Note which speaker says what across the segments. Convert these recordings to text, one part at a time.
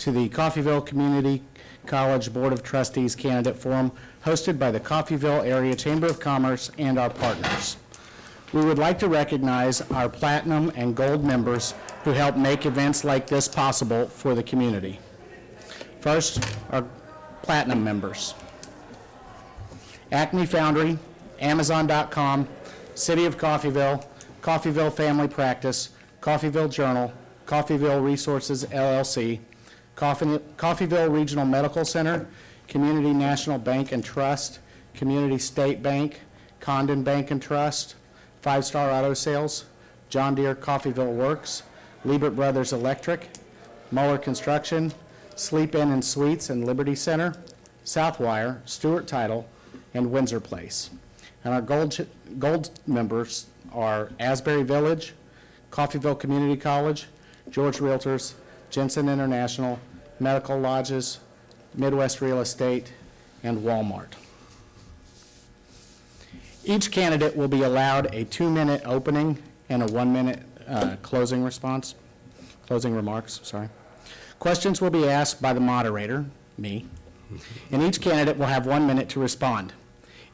Speaker 1: to the Coffeyville Community College Board of Trustees Candidate Forum hosted by the Coffeyville Area Chamber of Commerce and our partners. We would like to recognize our Platinum and Gold members who help make events like this possible for the community. First, our Platinum members: Acme Foundry, Amazon.com, City of Coffeyville, Coffeyville Family Practice, Coffeyville Journal, Coffeyville Resources LLC, Coffeyville Regional Medical Center, Community National Bank and Trust, Community State Bank, Condon Bank and Trust, Five Star Auto Sales, John Deere Coffeyville Works, Liebert Brothers Electric, Muller Construction, Sleep Inn and Suites and Liberty Center, Southwire, Stewart Title, and Windsor Place. And our gold members are Asbury Village, Coffeyville Community College, George Realtors, Jensen International, Medical Lodges, Midwest Real Estate, and Walmart. Each candidate will be allowed a 2-minute opening and a 1-minute closing remarks. Questions will be asked by the moderator, me, and each candidate will have 1 minute to respond.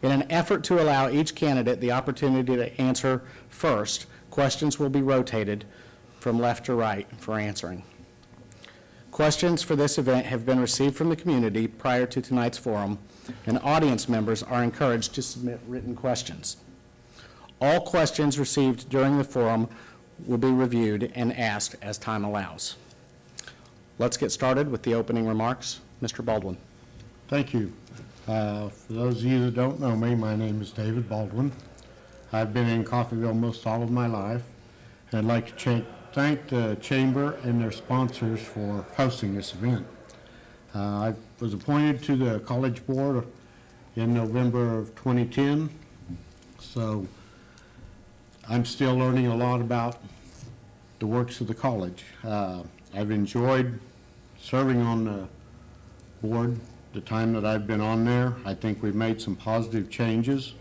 Speaker 1: In an effort to allow each candidate the opportunity to answer first, questions will be rotated from left to right for answering. Questions for this event have been received from the community prior to tonight's forum, and audience members are encouraged to submit written questions. All questions received during the forum will be reviewed and asked as time allows. Let's get started with the opening remarks. Mr. Baldwin.
Speaker 2: Thank you. For those of you that don't know me, my name is David Baldwin. I've been in Coffeyville most all of my life. I'd like to thank the Chamber and their sponsors for hosting this event. I was appointed to the College Board in November of 2010, so I'm still learning a lot about the works of the college. I've enjoyed serving on the board the time that I've been on there. I think we've made some positive changes.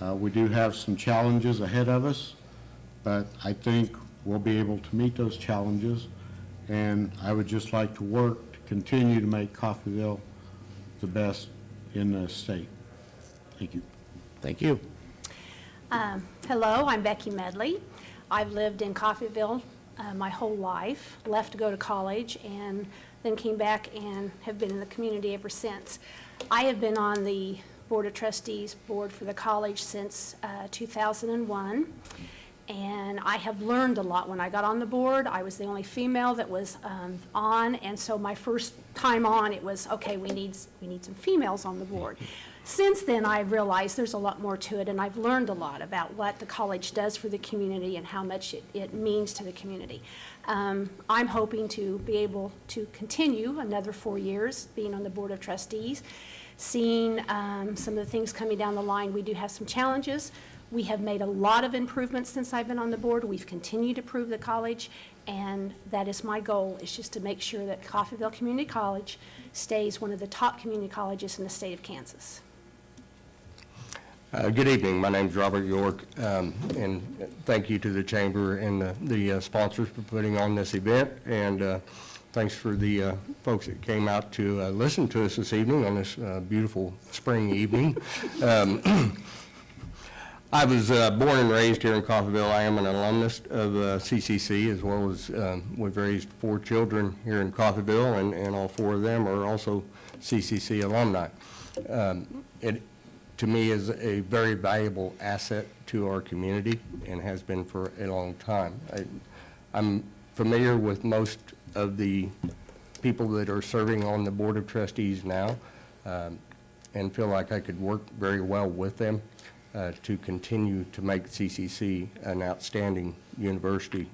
Speaker 2: We do have some challenges ahead of us, but I think we'll be able to meet those challenges, and I would just like to work to continue to make Coffeyville the best in the state. Thank you.
Speaker 1: Thank you.
Speaker 3: Hello, I'm Becky Medley. I've lived in Coffeyville my whole life, left to go to college, and then came back and have been in the community ever since. I have been on the Board of Trustees board for the college since 2001, and I have learned a lot. When I got on the board, I was the only female that was on, and so my first time on, it was, okay, we need some females on the board. Since then, I've realized there's a lot more to it, and I've learned a lot about what the college does for the community and how much it means to the community. I'm hoping to be able to continue another 4 years being on the Board of Trustees, seeing some of the things coming down the line. We do have some challenges. We have made a lot of improvements since I've been on the board. We've continued to improve the college, and that is my goal, is just to make sure that Coffeyville Community College stays one of the top community colleges in the state of Kansas.
Speaker 4: Good evening. My name is Robert York, and thank you to the Chamber and the sponsors for putting on this event, and thanks for the folks that came out to listen to us this evening on this beautiful spring evening. I was born and raised here in Coffeyville. I am an alumnus of CCC, as well as we've raised 4 children here in Coffeyville, and all 4 of them are also CCC alumni. It, to me, is a very valuable asset to our community and has been for a long time. I'm familiar with most of the people that are serving on the Board of Trustees now, and feel like I could work very well with them to continue to make CCC an outstanding university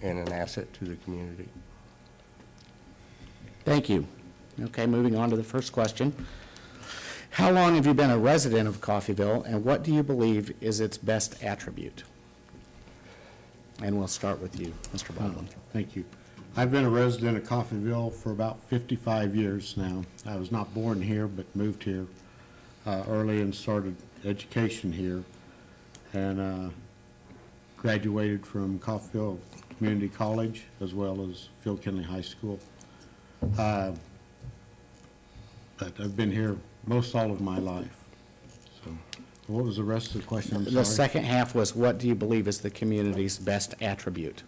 Speaker 4: and an asset to the community.
Speaker 1: Thank you. Okay, moving on to the first question. How long have you been a resident of Coffeyville, and what do you believe is its best attribute? And we'll start with you, Mr. Baldwin.
Speaker 2: Thank you. I've been a resident of Coffeyville for about 55 years now. I was not born here, but moved here early and started education here, and graduated from Coffeyville Community College as well as Phil Kinley High School. But I've been here most all of my life. So, what was the rest of the question? I'm sorry.
Speaker 1: The second half was, what do you believe is the community's best attribute?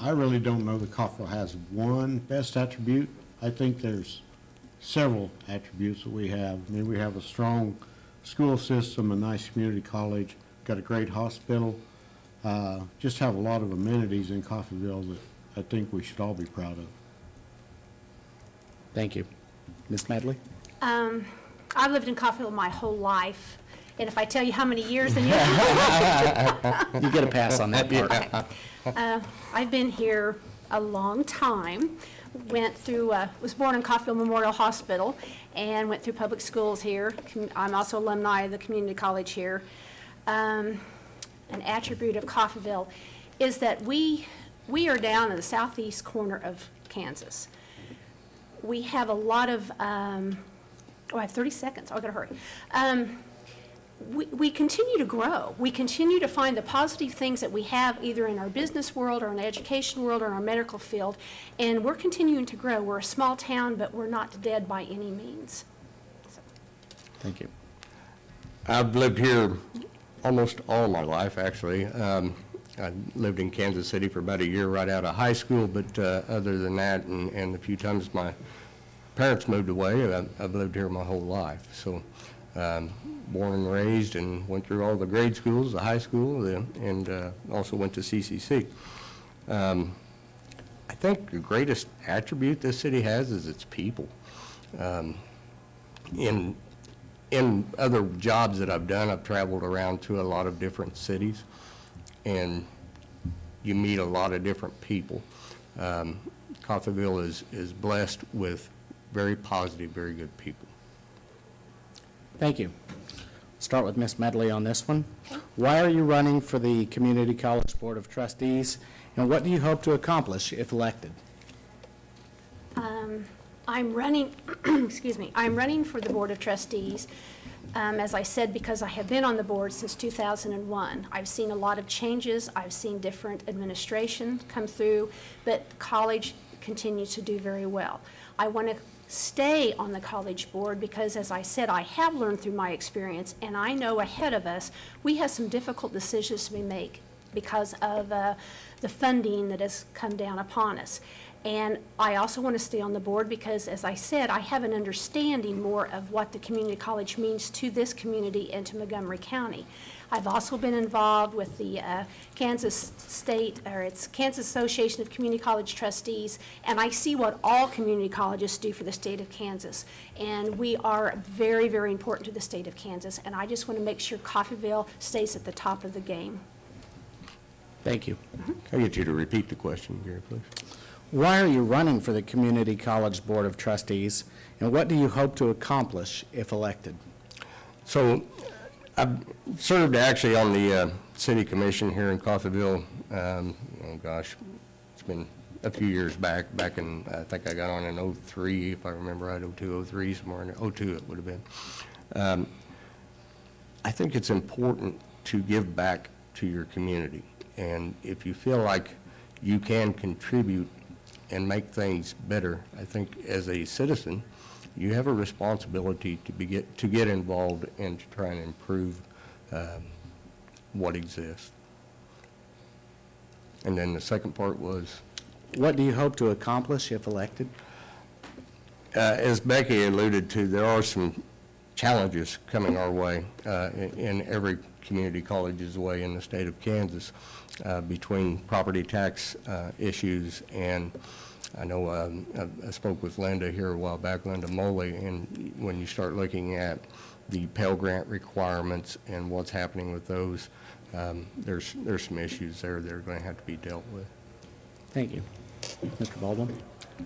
Speaker 2: I really don't know that Coffeyville has one best attribute. I think there's several attributes that we have. I mean, we have a strong school system, a nice community college, got a great hospital, just have a lot of amenities in Coffeyville that I think we should all be proud of.
Speaker 1: Thank you. Ms. Medley?
Speaker 3: I've lived in Coffeyville my whole life, and if I tell you how many years, then
Speaker 1: You get a pass on that part.
Speaker 3: I've been here a long time. Went through, was born in Coffeyville Memorial Hospital and went through public schools here. I'm also alumni of the community college here. An attribute of Coffeyville is that we are down in the southeast corner of Kansas. We have a lot of, I have 30 seconds, I gotta hurry. We continue to grow. We continue to find the positive things that we have either in our business world or in the education world or in our medical field, and we're continuing to grow. We're a small town, but we're not dead by any means.
Speaker 1: Thank you.
Speaker 4: I've lived here almost all my life, actually. I lived in Kansas City for about a year right out of high school, but other than that, and the few times my parents moved away, I've lived here my whole life. So, born and raised and went through all the grade schools, the high school, and also went to CCC. I think the greatest attribute this city has is its people. In other jobs that I've done, I've traveled around to a lot of different cities, and you meet a lot of different people. Coffeyville is blessed with very positive, very good people.
Speaker 1: Thank you. Start with Ms. Medley on this one. Why are you running for the Community College Board of Trustees, and what do you hope to accomplish if elected?
Speaker 3: I'm running, excuse me, I'm running for the Board of Trustees, as I said, because I have been on the board since 2001. I've seen a lot of changes. I've seen different administration come through, but the college continues to do very well. I want to stay on the college board because, as I said, I have learned through my experience, and I know ahead of us, we have some difficult decisions to be made because of the funding that has come down upon us. And I also want to stay on the board because, as I said, I have an understanding more of what the community college means to this community and to Montgomery County. I've also been involved with the Kansas Association of Community College Trustees, and I see what all community colleges do for the state of Kansas. And we are very, very important to the state of Kansas, and I just want to make sure Coffeyville stays at the top of the game.
Speaker 1: Thank you.
Speaker 4: Can I get you to repeat the question, Gary, please?
Speaker 1: Why are you running for the Community College Board of Trustees, and what do you hope to accomplish if elected?
Speaker 4: So I've served actually on the city commission here in Coffeyville, oh gosh, it's been a few years back in, I think I got on in 03, if I remember right, 02, 03, somewhere in 02 it would have been. I think it's important to give back to your community, and if you feel like you can contribute and make things better, I think as a citizen, you have a responsibility to get involved and to try and improve what exists. And then the second part was?
Speaker 1: What do you hope to accomplish if elected?
Speaker 4: As Becky alluded to, there are some challenges coming our way in every community college's way in the state of Kansas between property tax issues, and I know I spoke with Linda here a while back, Linda Moley, and when you start looking at the Pell Grant requirements and what's happening with those, there's some issues there that are going to have to be dealt with.
Speaker 1: Thank you. Mr. Baldwin?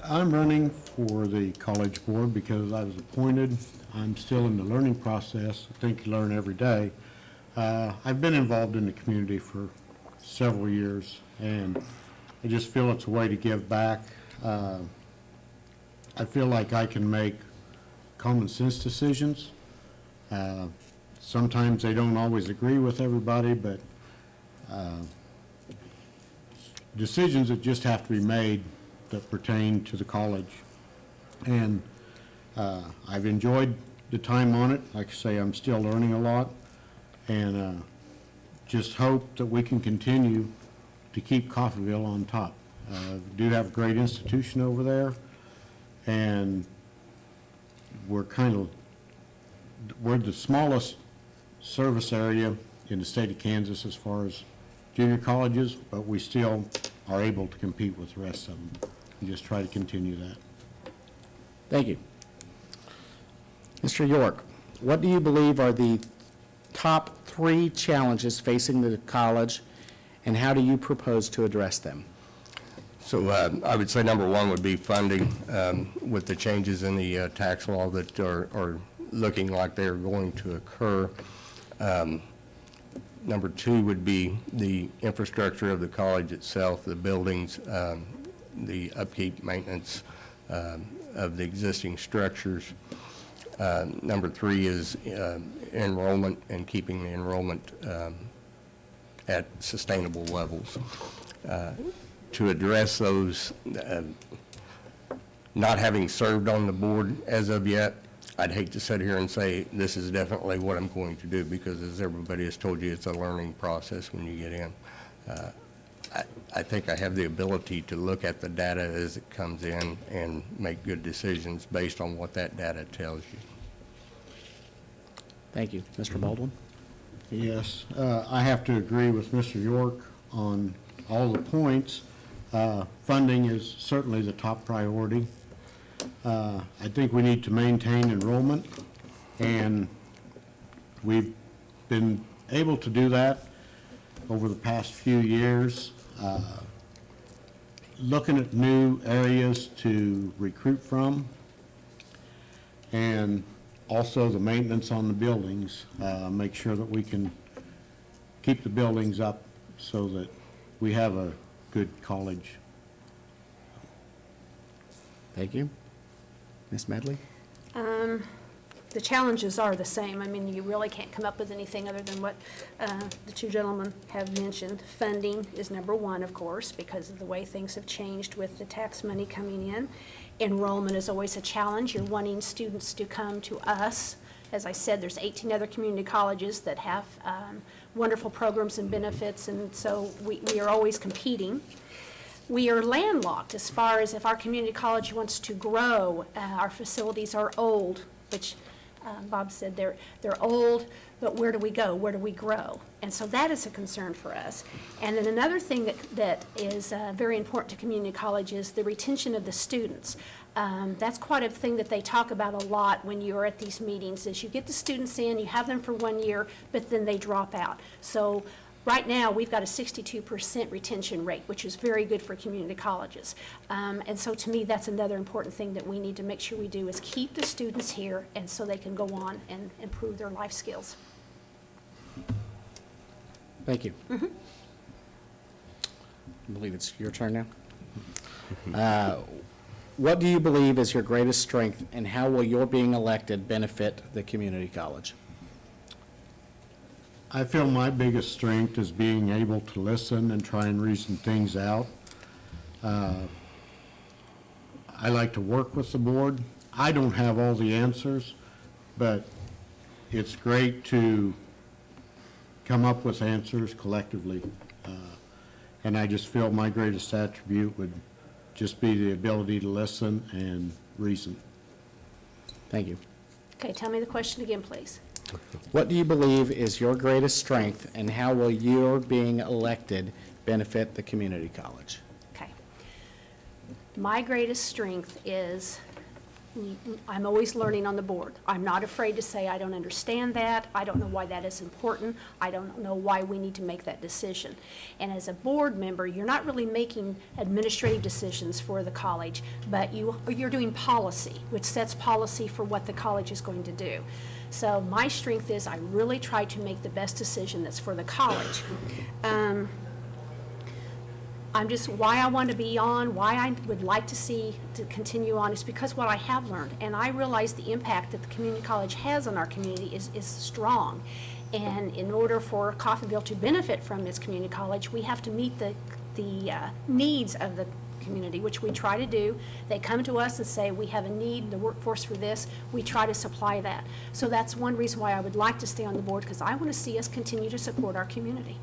Speaker 2: I'm running for the college board because I was appointed. I'm still in the learning process. I think you learn every day. I've been involved in the community for several years, and I just feel it's a way to give back. I feel like I can make common sense decisions. Sometimes they don't always agree with everybody, but decisions that just have to be made that pertain to the college. And I've enjoyed the time on it. Like I say, I'm still learning a lot, and just hope that we can continue to keep Coffeyville on top. We do have a great institution over there, and we're the smallest service area in the state of Kansas as far as junior colleges, but we still are able to compete with the rest of them, and just try to continue that.
Speaker 1: Thank you. Mr. York, what do you believe are the top 3 challenges facing the college, and how do you propose to address them?
Speaker 4: So I would say number 1 would be funding, with the changes in the tax law that are looking like they're going to occur. Number 2 would be the infrastructure of the college itself, the buildings, the upkeep, maintenance of the existing structures. Number 3 is enrollment and keeping the enrollment at sustainable levels. To address those, not having served on the board as of yet, I'd hate to sit here and say this is definitely what I'm going to do, because as everybody has told you, it's a learning process when you get in. I think I have the ability to look at the data as it comes in and make good decisions based on what that data tells you.
Speaker 1: Thank you. Mr. Baldwin?
Speaker 2: Yes, I have to agree with Mr. York on all the points. Funding is certainly the top priority. I think we need to maintain enrollment, and we've been able to do that over the past few years. Looking at new areas to recruit from, and also the maintenance on the buildings, make sure that we can keep the buildings up so that we have a good college.
Speaker 1: Thank you. Ms. Medley?
Speaker 3: The challenges are the same. I mean, you really can't come up with anything other than what the 2 gentlemen have mentioned. Funding is number 1, of course, because of the way things have changed with the tax money coming in. Enrollment is always a challenge. You're wanting students to come to us. As I said, there's 18 other community colleges that have wonderful programs and benefits, and so we are always competing. We are landlocked as far as if our community college wants to grow. Our facilities are old, which Bob said they're old, but where do we go? Where do we grow? And so that is a concern for us. And then another thing that is very important to community college is the retention of the students. That's quite a thing that they talk about a lot when you're at these meetings, is you get the students in, you have them for 1 year, but then they drop out. So right now, we've got a 62% retention rate, which is very good for community colleges. And so to me, that's another important thing that we need to make sure we do, is keep the students here, and so they can go on and improve their life skills.
Speaker 1: Thank you. I believe it's your turn now. What do you believe is your greatest strength, and how will your being elected benefit the community college?
Speaker 2: I feel my biggest strength is being able to listen and try and reason things out. I like to work with the board. I don't have all the answers, but it's great to come up with answers collectively. And I just feel my greatest attribute would just be the ability to listen and reason.
Speaker 1: Thank you.
Speaker 3: Okay, tell me the question again, please.
Speaker 1: What do you believe is your greatest strength, and how will your being elected benefit the community college?
Speaker 3: Okay. My greatest strength is I'm always learning on the board. I'm not afraid to say I don't understand that. I don't know why that is important. I don't know why we need to make that decision. And as a board member, you're not really making administrative decisions for the college, but you're doing policy, which sets policy for what the college is going to do. So my strength is I really try to make the best decision that's for the college. Why I want to be on, why I would like to see to continue on, is because what I have learned. And I realize the impact that the community college has on our community is strong. And in order for Coffeyville to benefit from its community college, we have to meet the needs of the community, which we try to do. They come to us and say, we have a need, the workforce for this. We try to supply that. So that's one reason why I would like to stay on the board, because I want to see us continue to support our community.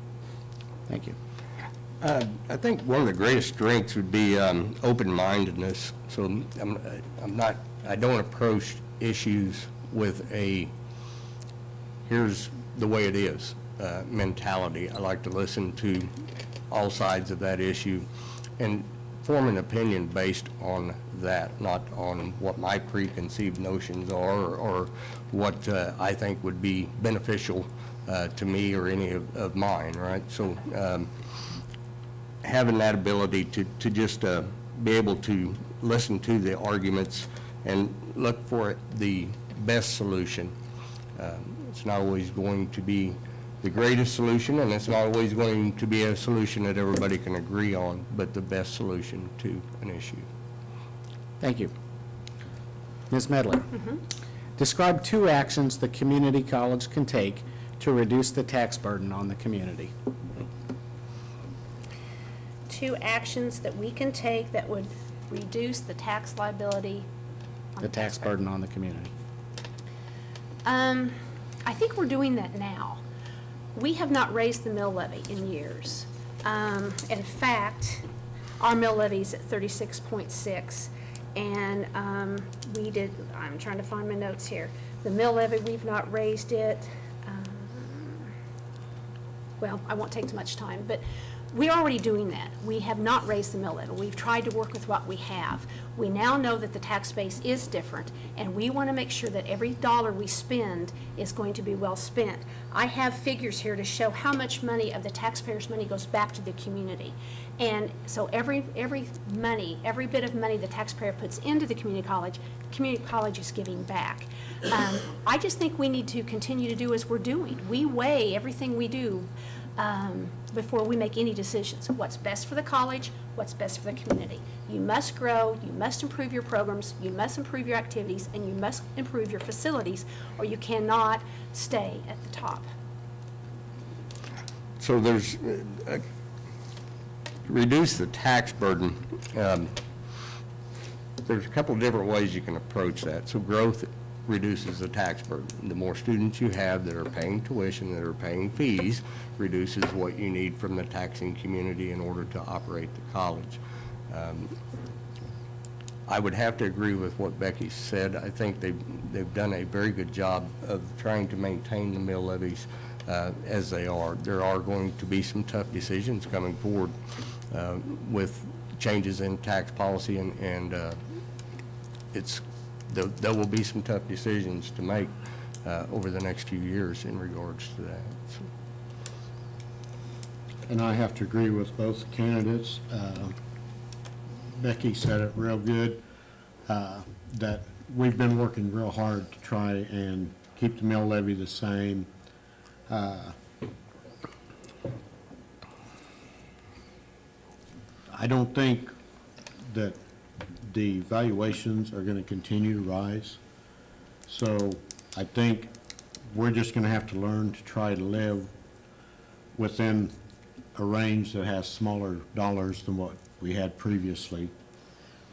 Speaker 1: Thank you.
Speaker 4: I think one of the greatest strengths would be open-mindedness. So I don't approach issues with a, here's the way it is mentality. I like to listen to all sides of that issue and form an opinion based on that, not on what my preconceived notions are or what I think would be beneficial to me or any of mine, right? So having that ability to just be able to listen to the arguments and look for the best solution. It's not always going to be the greatest solution, and it's not always going to be a solution that everybody can agree on, but the best solution to an issue.
Speaker 1: Thank you. Ms. Medley? Describe 2 actions the community college can take to reduce the tax burden on the community.
Speaker 3: 2 actions that we can take that would reduce the tax liability on
Speaker 1: The tax burden on the community.
Speaker 3: I think we're doing that now. We have not raised the mill levy in years. In fact, our mill levy's at 36.6, and we did, I'm trying to find my notes here. The mill levy, we've not raised it. Well, I won't take too much time, but we're already doing that. We have not raised the mill levy. We've tried to work with what we have. We now know that the tax base is different, and we want to make sure that every dollar we spend is going to be well spent. I have figures here to show how much money of the taxpayers' money goes back to the community. And so every money, every bit of money the taxpayer puts into the community college is giving back. I just think we need to continue to do as we're doing. We weigh everything we do before we make any decisions. What's best for the college, what's best for the community. You must grow, you must improve your programs, you must improve your activities, and you must improve your facilities, or you cannot stay at the top.
Speaker 4: So there's, reduce the tax burden. There's a couple of different ways you can approach that. So growth reduces the tax burden. The more students you have that are paying tuition, that are paying fees, reduces what you need from the taxing community in order to operate the college. I would have to agree with what Becky said. I think they've done a very good job of trying to maintain the mill levies as they are. There are going to be some tough decisions coming forward with changes in tax policy, and there will be some tough decisions to make over the next few years in regards to that. So.
Speaker 2: And I have to agree with both candidates. Becky said it real good, that we've been working real hard to try and keep the mill levy the same. I don't think that the valuations are going to continue to rise. So I think we're just going to have to learn to try to live within a range that has smaller dollars than what we had previously.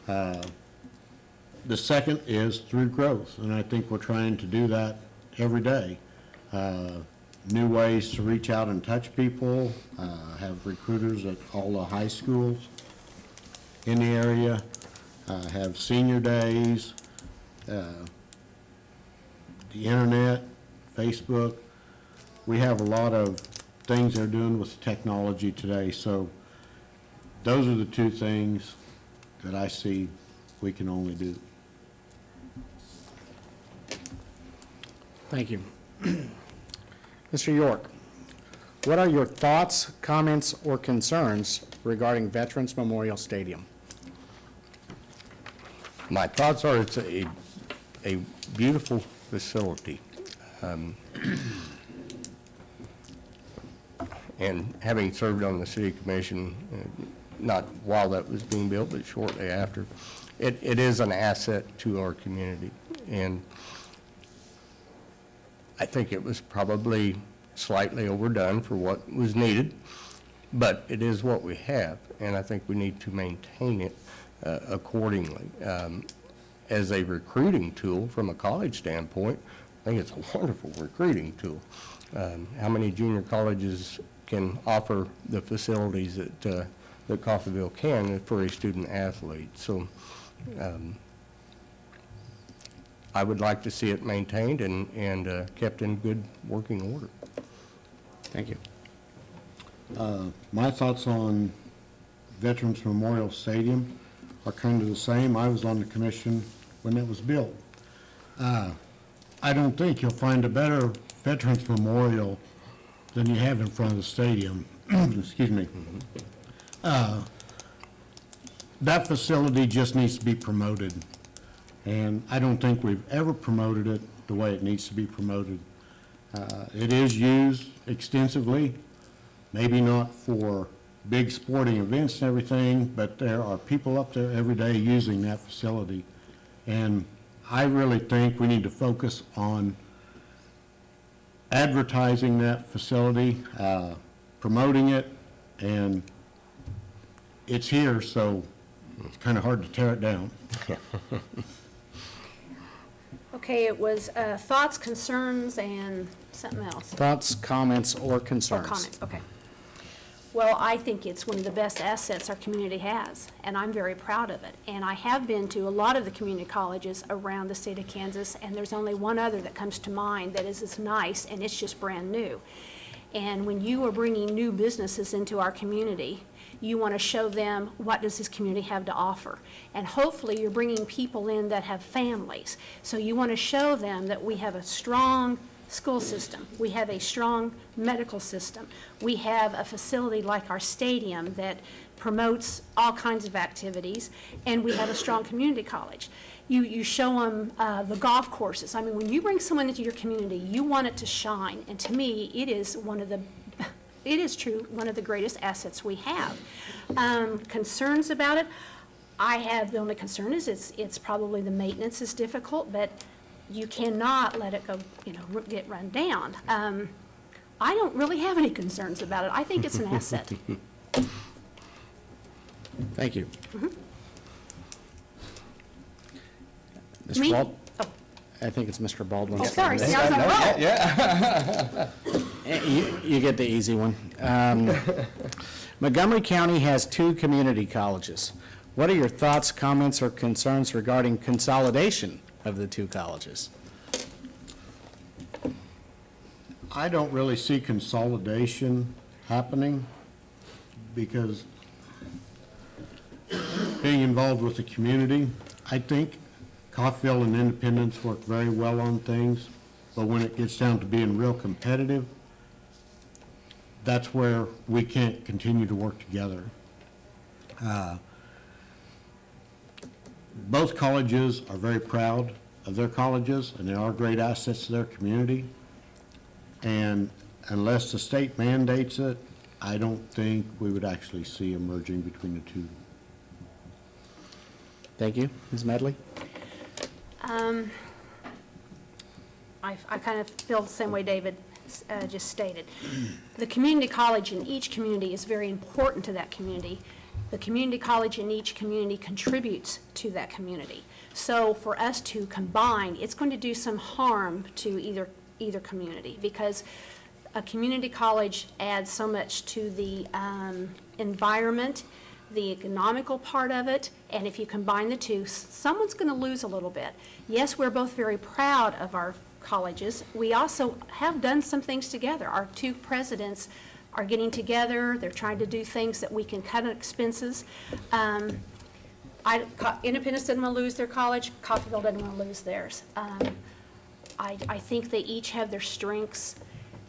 Speaker 2: The second is through growth, and I think we're trying to do that every day. New ways to reach out and touch people, have recruiters at all the high schools in the area, have senior days, the internet, Facebook. We have a lot of things they're doing with technology today, so those are the 2 things that I see we can only do.
Speaker 1: Thank you. Mr. York, what are your thoughts, comments, or concerns regarding Veterans Memorial Stadium?
Speaker 4: My thoughts are it's a beautiful facility. And having served on the city commission, not while that was being built, but shortly after, it is an asset to our community. And I think it was probably slightly overdone for what was needed, but it is what we have. and I think we need to maintain it accordingly. As a recruiting tool from a college standpoint, I think it's a wonderful recruiting tool. How many junior colleges can offer the facilities that Coffeyville can for a student athlete? So I would like to see it maintained and kept in good working order.
Speaker 1: Thank you.
Speaker 2: My thoughts on Veterans Memorial Stadium are kind of the same. I was on the commission when it was built. I don't think you'll find a better Veterans Memorial than you have in front of the stadium. Excuse me. That facility just needs to be promoted, and I don't think we've ever promoted it the way it needs to be promoted. It is used extensively, maybe not for big sporting events and everything, but there are people up there every day using that facility. And I really think we need to focus on advertising that facility, promoting it, and it's here, so it's kind of hard to tear it down.
Speaker 3: Okay, it was thoughts, concerns, and something else.
Speaker 1: Thoughts, comments, or
Speaker 3: Or
Speaker 1: concerns?
Speaker 3: comments, okay. Well, I think it's one of the best assets our community has, and I'm very proud of it. And I have been to a lot of the community colleges around the state of Kansas, and there's only one other that comes to mind that is as nice, and it's just brand new. And when you are bringing new businesses into our community, you want to show them what does this community have to offer. And hopefully you're bringing people in that have families. So you want to show them that we have a strong school system. We have a strong medical system. We have a facility like our stadium that promotes all kinds of activities, and we have a strong community college. You show them the golf courses. I mean, when you bring someone into your community, you want it to shine, and to me, it is one of the greatest assets we have. Concerns about it, the only concern is it's probably the maintenance is difficult, but you cannot let it go, get run down. I don't really have any concerns about it. I think it's an asset.
Speaker 1: Thank you. Mr.
Speaker 3: Me?
Speaker 1: Bald,
Speaker 3: Oh,
Speaker 1: I think it's Mr. Baldwin.
Speaker 3: sorry, see, I was on a roll.
Speaker 1: You get the easy one. Montgomery County has 2 community colleges. What are your thoughts, comments, or concerns regarding consolidation of the 2 colleges?
Speaker 2: I don't really see consolidation happening because being involved with the community, I think Coffeyville and Independence work very well on things, but when it gets down to being real competitive, that's where we can't continue to work together. Both colleges are very proud of their colleges, and they are great assets to their community. And unless the state mandates it, I don't think we would actually see a merging between the 2.
Speaker 1: Thank you. Ms. Medley?
Speaker 3: I kind of feel the same way David just stated. The community college in each community is very important to that community. The community college in each community contributes to that community. So for us to combine, it's going to do some harm to either community, because a community college adds so much to the environment, the economical part of it, and if you combine the 2, someone's going to lose a little bit. Yes, we're both very proud of our colleges. We also have done some things together. Our 2 presidents are getting together. They're trying to do things that we can cut expenses. Independence didn't want to lose their college. Coffeyville didn't want to lose theirs. I think they each have their strengths,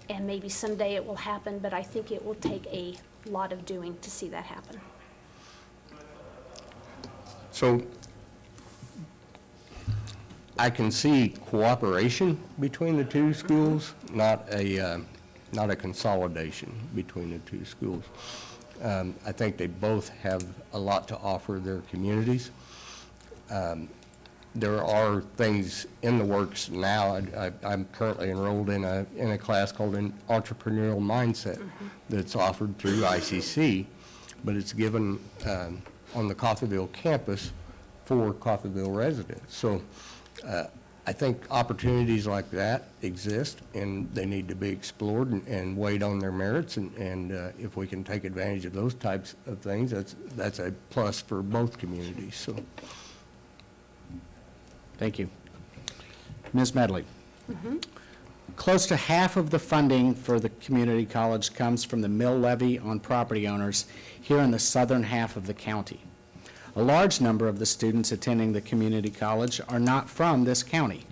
Speaker 3: and maybe someday it will happen, but I think it will take a lot of doing to see that happen.
Speaker 4: So I can see cooperation between the 2 schools, not a consolidation between the 2 schools. I think they both have a lot to offer their communities. There are things in the works now. I'm currently enrolled in a class called an Entrepreneurial Mindset that's offered through ICC, but it's given on the Coffeyville campus for Coffeyville residents. So I think opportunities like that exist, and they need to be explored and weighed on their merits, and if we can take advantage of those types of things, that's a plus for both communities, so.
Speaker 1: Thank you. Ms. Medley? Close to half of the funding for the community college comes from the mill levy on property owners here in the southern half of the county. A large number of the students attending the community college are not from this county.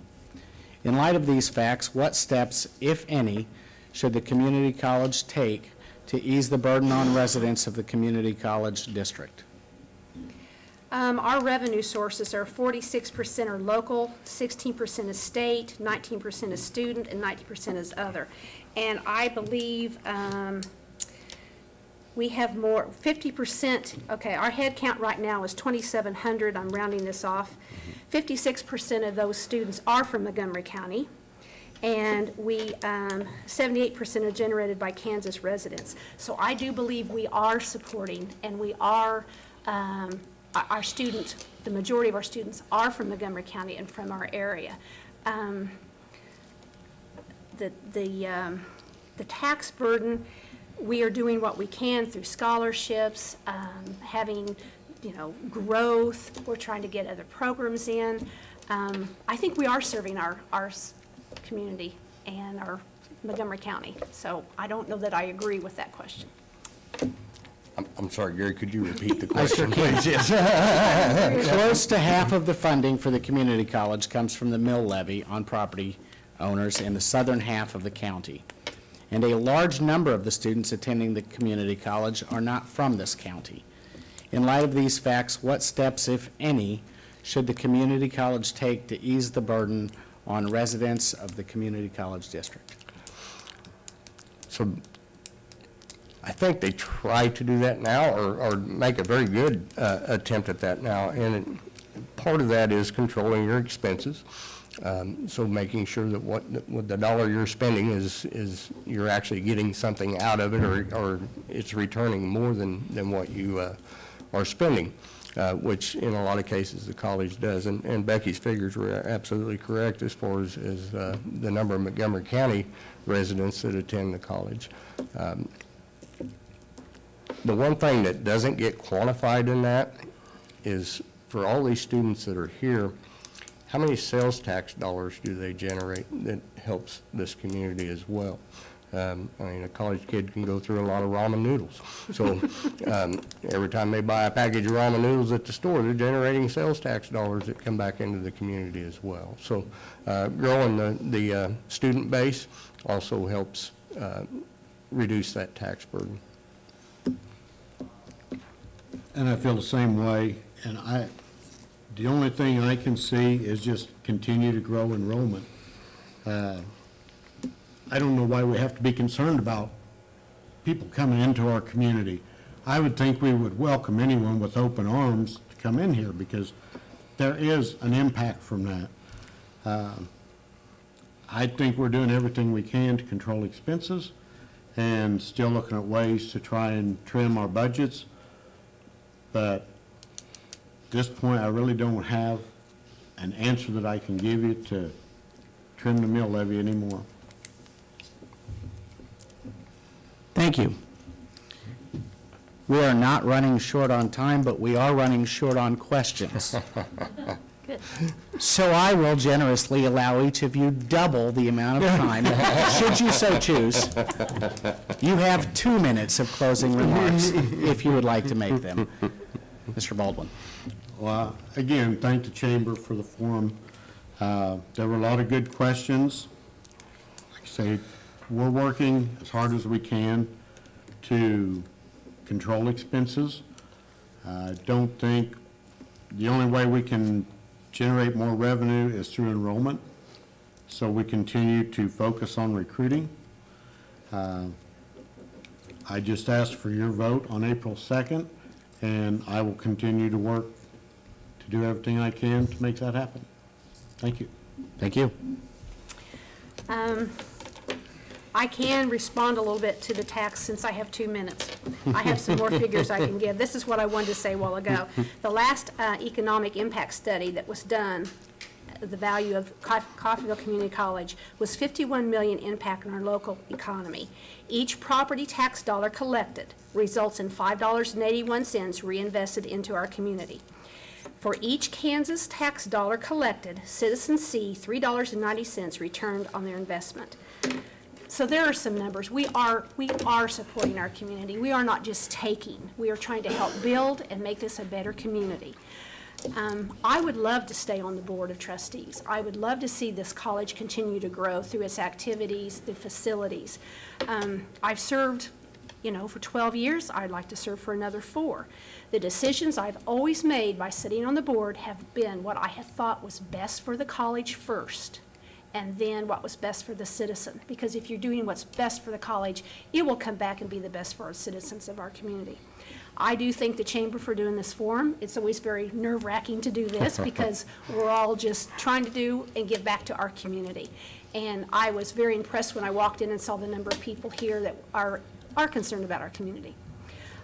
Speaker 1: In light of these facts, what steps, if any, should the community college take to ease the burden on residents of the community college district?
Speaker 3: Our revenue sources are 46% are local, 16% is state, 19% is student, and 90% is other. And I believe we have more, 50%, okay, our head count right now is 2,700, I'm rounding this off. 56% of those students are from Montgomery County, and 78% are generated by Kansas residents. So I do believe we are supporting, and we are, our students, the majority of our students are from Montgomery County and from our area. The tax burden, we are doing what we can through scholarships, having, growth. We're trying to get other programs in. I think we are serving our community and our Montgomery County. So I don't know that I agree with that question.
Speaker 4: I'm sorry, Gary, could you repeat the question, please? Yes.
Speaker 1: Close to half of the funding for the community college comes from the mill levy on property owners in the southern half of the county. And a large number of the students attending the community college are not from this county. In light of these facts, what steps, if any, should the community college take to ease the burden on residents of the community college district?
Speaker 4: So I think they try to do that now, or make a very good attempt at that now. And part of that is controlling your expenses. So making sure that what the dollar you're spending is you're actually getting something out of it, or it's returning more than what you are spending, which in a lot of cases the college does. And Becky's figures were absolutely correct as far as the number of Montgomery County residents that attend the college. The one thing that doesn't get quantified in that is for all these students that are here, how many sales tax dollars do they generate that helps this community as well? I mean, a college kid can go through a lot of ramen noodles. So every time they buy a package of ramen noodles at the store, they're generating sales tax dollars that come back into the community as well. So growing the student base also helps reduce that tax burden.
Speaker 2: And I feel the same way, and the only thing I can see is just continue to grow enrollment. I don't know why we have to be concerned about people coming into our community. I would think we would welcome anyone with open arms to come in here, because there is an impact from that. I think we're doing everything we can to control expenses and still looking at ways to try and trim our budgets. But at this point, I really don't have an answer that I can give you to trim the mill levy anymore.
Speaker 1: Thank you. We are not running short on time, but we are running short on questions.
Speaker 3: Good.
Speaker 1: So I will generously allow each of you double the amount of time, should you so choose. You have 2 minutes of closing remarks, if you would like to make them. Mr. Baldwin.
Speaker 2: Well, again, thank the Chamber for the forum. There were a lot of good questions. Like I say, we're working as hard as we can to control expenses. I don't think the only way we can generate more revenue is through enrollment. So we continue to focus on recruiting. I just asked for your vote on April 2nd, and I will continue to work to do everything I can to make that happen. Thank you.
Speaker 1: Thank you.
Speaker 3: I can respond a little bit to the tax since I have 2 minutes. I have some more figures I can give. This is what I wanted to say a while ago. The last economic impact study that was done, the value of Coffeyville Community College was $51 million impact on our local economy. Each property tax dollar collected results in $5.81 reinvested into our community. For each Kansas tax dollar collected, citizens see $3.90 returned on their investment. So there are some numbers. We are supporting our community. We are not just taking. We are trying to help build and make this a better community. I would love to stay on the Board of Trustees. I would love to see this college continue to grow through its activities, the facilities. I've served, for 12 years. I'd like to serve for another 4. The decisions I've always made by sitting on the board have been what I have thought was best for the college first, and then what was best for the citizen. Because if you're doing what's best for the college, it will come back and be the best for our citizens of our community. I do thank the Chamber for doing this forum. It's always very nerve-wracking to do this because we're all just trying to do and give back to our community. And I was very impressed when I walked in and saw the number of people here that are concerned about our community.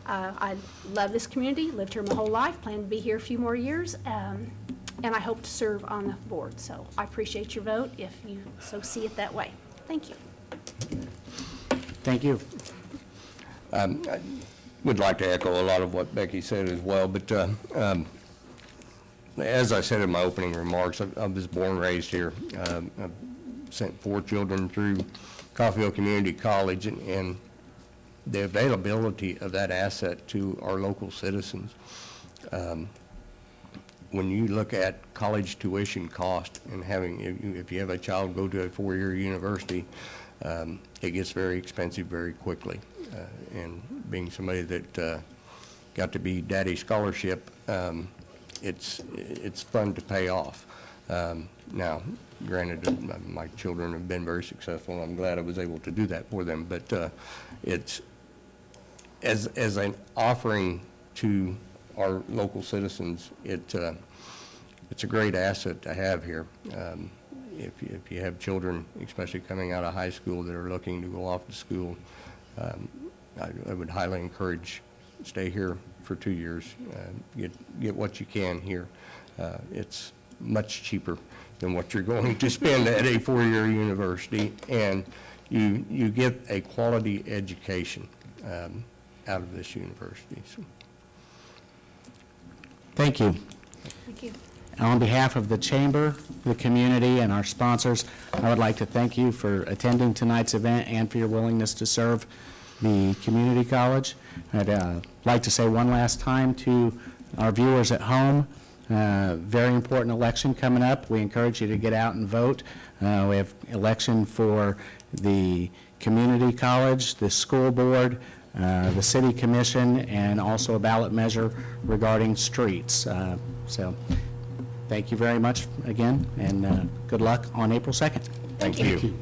Speaker 3: I love this community, lived here my whole life, plan to be here a few more years, and I hope to serve on the board. So I appreciate your vote if you so see it that way. Thank you.
Speaker 1: Thank you.
Speaker 4: I would like to echo a lot of what Becky said as well, but as I said in my opening remarks, I was born and raised here. I've sent 4 children through Coffeyville Community College, and the availability of that asset to our local citizens. When you look at college tuition cost and if you have a child go to a 4-year university, it gets very expensive very quickly. And being somebody that got to be daddy scholarship, it's fun to pay off. Now, granted, my children have been very successful, and I'm glad I was able to do that for them, but it's as an offering to our local citizens, it's a great asset to have here. If you have children, especially coming out of high school, that are looking to go off to school, I would highly encourage stay here for 2 years. Get what you can here. It's much cheaper than what you're going to spend at a 4-year university, and you get a quality education out of this university. So.
Speaker 1: Thank you.
Speaker 3: Thank you.
Speaker 1: On behalf of the Chamber, the community, and our sponsors, I would like to thank you for attending tonight's event and for your willingness to serve the community college. I'd like to say one last time to our viewers at home, very important election coming up. We encourage you to get out and vote. We have election for the community college, the school board, the city commission, and also a ballot measure regarding streets. So thank you very much again, and good luck on April 2nd.
Speaker 4: Thank you.